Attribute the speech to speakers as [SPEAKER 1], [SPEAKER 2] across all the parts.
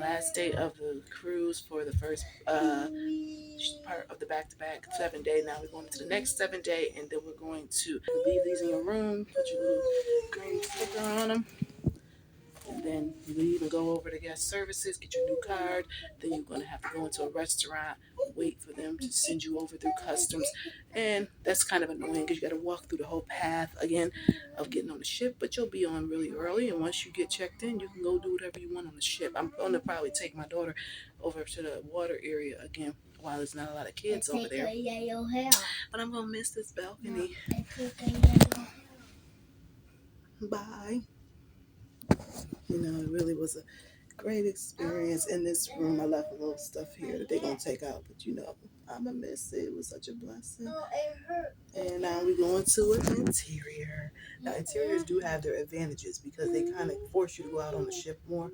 [SPEAKER 1] last day of the cruise for the first part of the back-to-back 7 day. Now we're going to the next 7 day, and then we're going to leave these in your room, put your little green sticker on them, and then you leave and go over to guest services, get your new card. Then you're going to have to go into a restaurant, wait for them to send you over through customs, and that's kind of annoying because you got to walk through the whole path again of getting on the ship. But you'll be on really early, and once you get checked in, you can go do whatever you want on the ship. I'm going to probably take my daughter over to the water area again while there's not a lot of kids over there. But I'm going to miss this balcony. Bye. You know, it really was a great experience in this room. I left a little stuff here that they're going to take out, but you know, I'm going to miss it. It was such a blessing. And now we're going to an interior. Now, interiors do have their advantages because they kind of force you to go out on the ship more.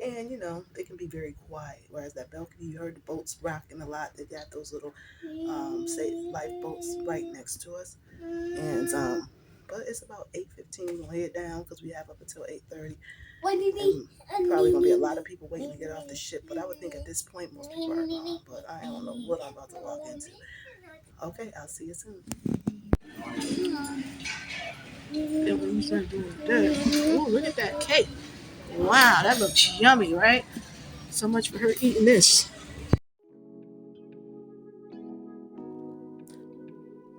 [SPEAKER 1] And, you know, they can be very quiet. Whereas that balcony, you heard the boats rocking a lot. They got those little, say, lifeboats right next to us. And, but it's about 8:15. We'll head down because we have up until 8:30. And probably gonna be a lot of people waiting to get off the ship. But I would think at this point most people are gone. But I don't know what I'm about to walk into. Okay, I'll see you soon. And when you start doing that, oh, look at that cake! Wow, that looks yummy, right? So much for her eating this.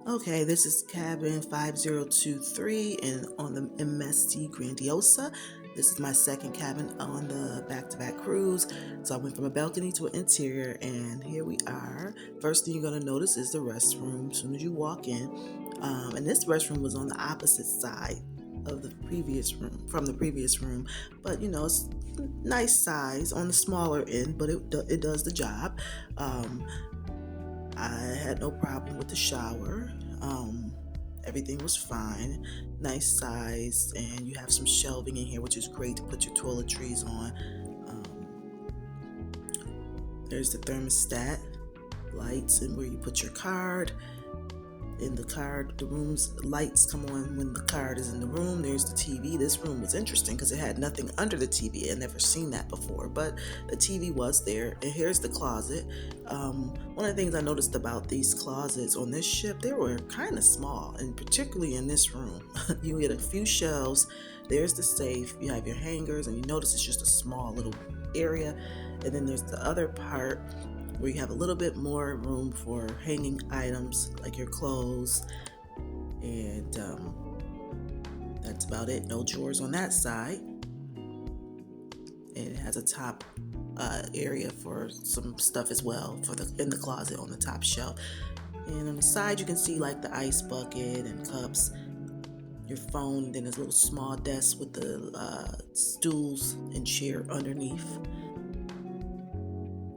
[SPEAKER 1] Okay, this is cabin 5023 and on the MSC Grandiosa. This is my second cabin on the back-to-back cruise. So I went from a balcony to an interior, and here we are. First thing you're going to notice is the restroom as soon as you walk in. And this restroom was on the opposite side of the previous room, from the previous room. But, you know, it's nice size on the smaller end, but it does the job. I had no problem with the shower. Everything was fine, nice size, and you have some shelving in here, which is great to put your toiletries on. There's the thermostat, lights, and where you put your card. In the card, the room's lights come on when the card is in the room. There's the TV. This room was interesting because it had nothing under the TV. I'd never seen that before, but the TV was there. And here's the closet. One of the things I noticed about these closets on this ship, they were kind of small, and particularly in this room. You get a few shelves. There's the safe. You have your hangers, and you notice it's just a small little area. And then there's the other part where you have a little bit more room for hanging items like your clothes, and that's about it. No drawers on that side, and it has a top area for some stuff as well for in the closet on the top shelf. And on the side you can see like the ice bucket and cups, your phone, and then there's a little small desk with the stools and chair underneath.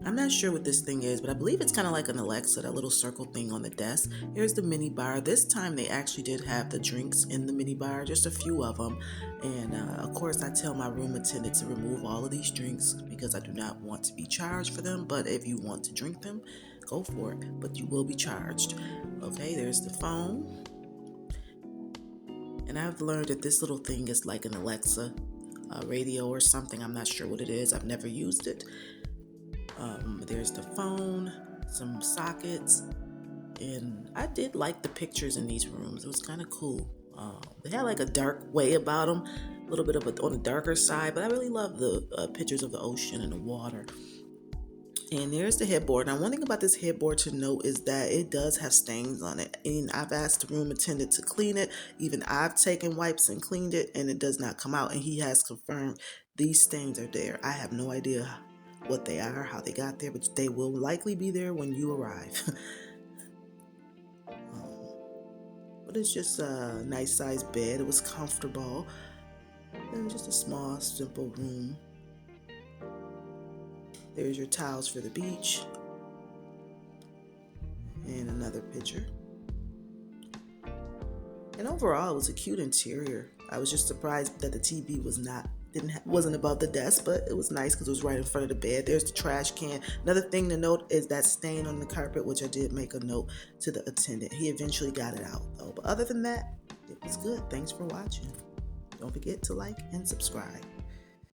[SPEAKER 1] I'm not sure what this thing is, but I believe it's kind of like an Alexa, that little circle thing on the desk. Here's the mini bar. This time they actually did have the drinks in the mini bar, just a few of them. And of course I tell my room attendant to remove all of these drinks because I do not want to be charged for them. But if you want to drink them, go for it, but you will be charged. Okay, there's the phone. And I've learned that this little thing is like an Alexa radio or something. I'm not sure what it is. I've never used it. There's the phone, some sockets, and I did like the pictures in these rooms. It was kind of cool. They had like a dark way about them, a little bit of on the darker side, but I really love the pictures of the ocean and the water. And there's the headboard. Now, one thing about this headboard to note is that it does have stains on it. And I've asked the room attendant to clean it. Even I've taken wipes and cleaned it, and it does not come out. And he has confirmed these stains are there. I have no idea what they are, how they got there, but they will likely be there when you arrive. But it's just a nice sized bed. It was comfortable. And just a small, simple room. There's your towels for the beach. And another picture. And overall, it was a cute interior. I was just surprised that the TV wasn't above the desk, but it was nice because it was right in front of the bed. There's the trash can. Another thing to note is that stain on the carpet, which I did make a note to the attendant. He eventually got it out though. But other than that, it was good. Thanks for watching. Don't forget to like and subscribe.